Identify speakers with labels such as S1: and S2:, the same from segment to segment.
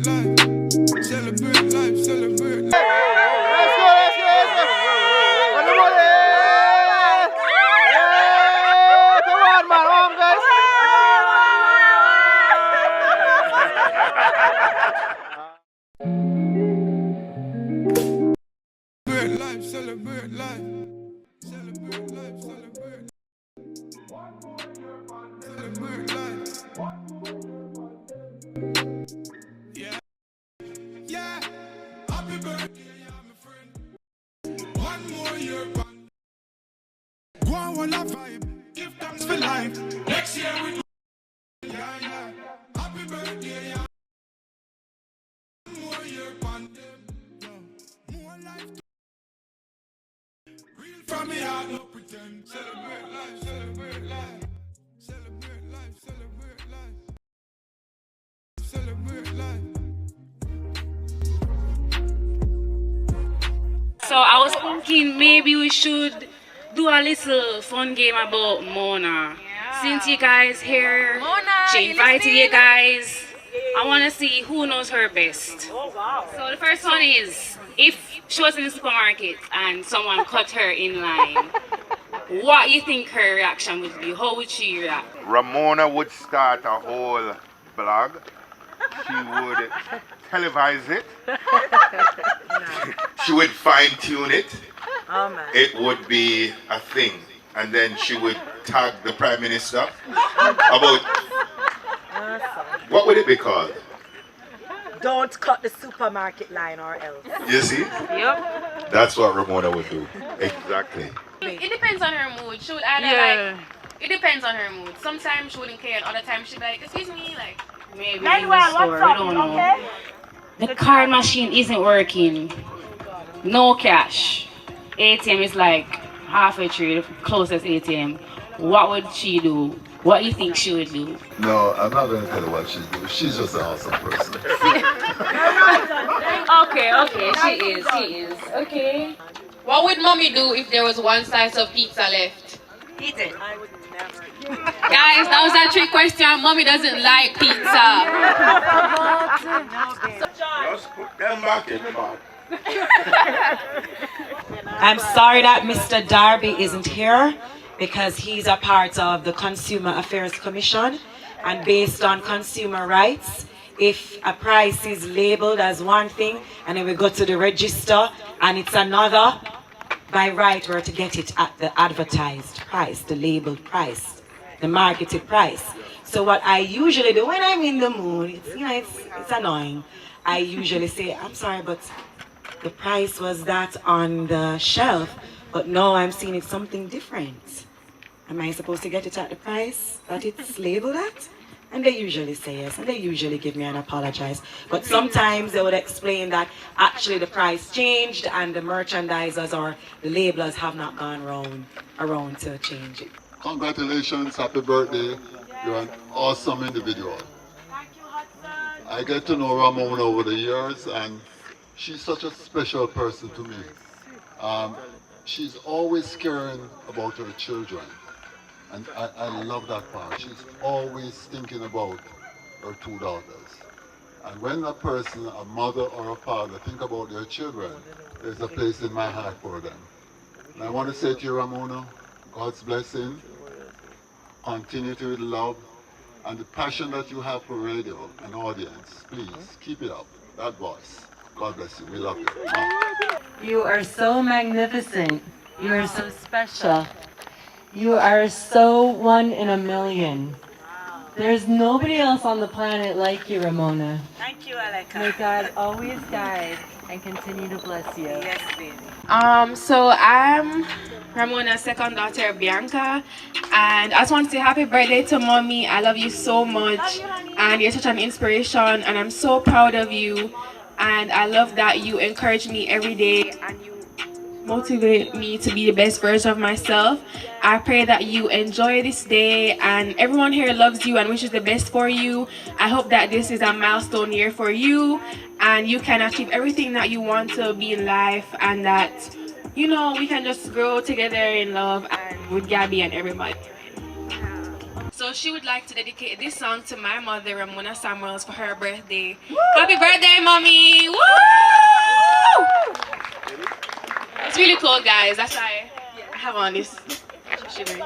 S1: Celebrate life, celebrate life.
S2: Let's go, let's go, let's go. Everybody. Yeah, come on, man, on, guys.
S1: Celebrate life, celebrate life. Celebrate life, celebrate life. Celebrate life. Yeah. Yeah. Happy birthday, yeah, my friend. One more year, go on, one a vibe. Give thanks for life. Next year we do. Yeah, yeah. Happy birthday, yeah. One more year, pandem. More life. Real from me, I no pretend. Celebrate life, celebrate life. Celebrate life, celebrate life. Celebrate life.
S3: So I was thinking maybe we should do a little fun game about Mona. Since you guys here, she invited you guys. I want to see who knows her best.
S4: Oh, wow.
S3: So the first one is, if she was in the supermarket and someone cut her in line, what you think her reaction would be? How would she react?
S5: Ramona would start a whole blog. She would televise it. She would fine-tune it.
S4: Oh, man.
S5: It would be a thing. And then she would tag the Prime Minister about, what would it be called?
S4: Don't cut the supermarket line or else.
S5: You see?
S4: Yep.
S5: That's what Ramona would do. Exactly.
S6: It depends on her mood. She would either like, it depends on her mood. Sometimes she wouldn't care, and other times she'd be like, excuse me, like.
S3: Maybe in
S4: Manuel,
S3: the store,
S4: what's
S3: we
S4: up?
S3: don't know.
S4: Okay?
S3: The card machine isn't working. No cash. ATM is like halfway through the closest ATM. What would she do? What do you think she would do?
S7: No, I'm not going to tell her what she's doing. She's just an awesome person.
S3: Okay, she is. Okay.
S6: What would mommy do if there was one slice of pizza left?
S4: Eat it. I would never.
S6: Guys, that was a trick question. Mommy doesn't like pizza.
S5: Just put them back in the box.
S8: I'm sorry that Mr. Darby isn't here because he's a part of the Consumer Affairs Commission, and based on consumer rights, if a price is labeled as one thing and then we go to the register and it's another, by right we're to get it at the advertised price, the labeled price, the marketed price. So what I usually do when I'm in the mood, it's annoying. I usually say, I'm sorry, but the price was that on the shelf, but no, I'm seeing it's something different. Am I supposed to get it at the price that it's labeled at? And they usually say yes, and they usually give me an apologize. But sometimes they would explain that actually the price changed and the merchandisers or the labelers have not gone around to change it.
S7: Congratulations, happy birthday. You're an awesome individual.
S4: Thank you, Hudson.
S7: I get to know Ramona over the years, and she's such a special person to me. She's always caring about her children. And I love that part. She's always thinking about her two daughters. And when a person, a mother or a father, think about their children, there's a place in my heart for them. And I want to say to you, Ramona, God's blessing, continue to love, and the passion that you have for radio and audience, please keep it up, that voice. God bless you, we love you.
S9: You are so magnificent. You are so special. You are so one in a million. There's nobody else on the planet like you, Ramona.
S4: Thank you, Aleka.
S9: May God always guide and continue to bless you.
S4: Yes, baby.
S6: So I'm Ramona's second daughter, Bianca, and I just want to say happy birthday to mommy. I love you so much, and you're such an inspiration, and I'm so proud of you, and I love that you encourage me every day, and you motivate me to be the best version of myself. I pray that you enjoy this day, and everyone here loves you and wishes the best for you. I hope that this is a milestone year for you and you can achieve everything that you want to be in life, and that, you know, we can just grow together in love and with Gabby and everybody. So she would like to dedicate this song to my mother, Ramona Samuels, for her birthday. Woo! Happy birthday, mommy! Woo! It's really cold, guys. That's why I have on this shivery.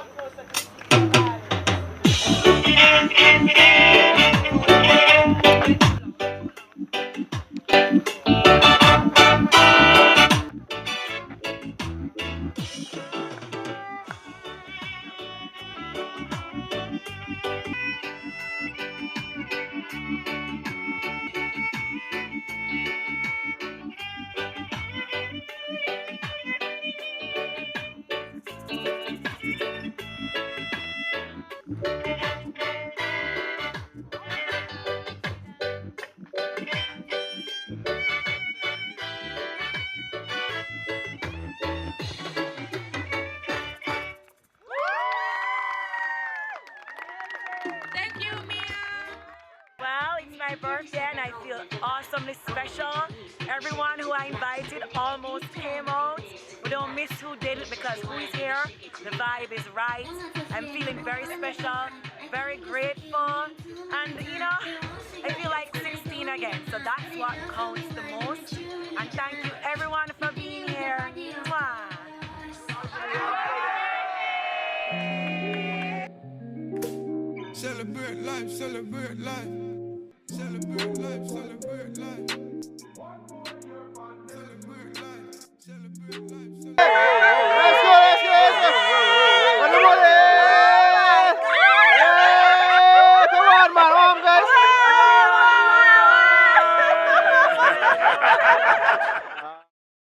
S6: Thank you, Mia.
S4: Well, it's my birthday and I feel awesomely special. Everyone who I invited almost came out. We don't miss who didn't because who is here, the vibe is right. I'm feeling very special, very grateful, and you know, I feel like 16 again. So that's what counts the most. And thank you everyone for being here. Mwah.
S1: Celebrate life, celebrate life. Celebrate life, celebrate life. Celebrate life, celebrate life, celebrate life.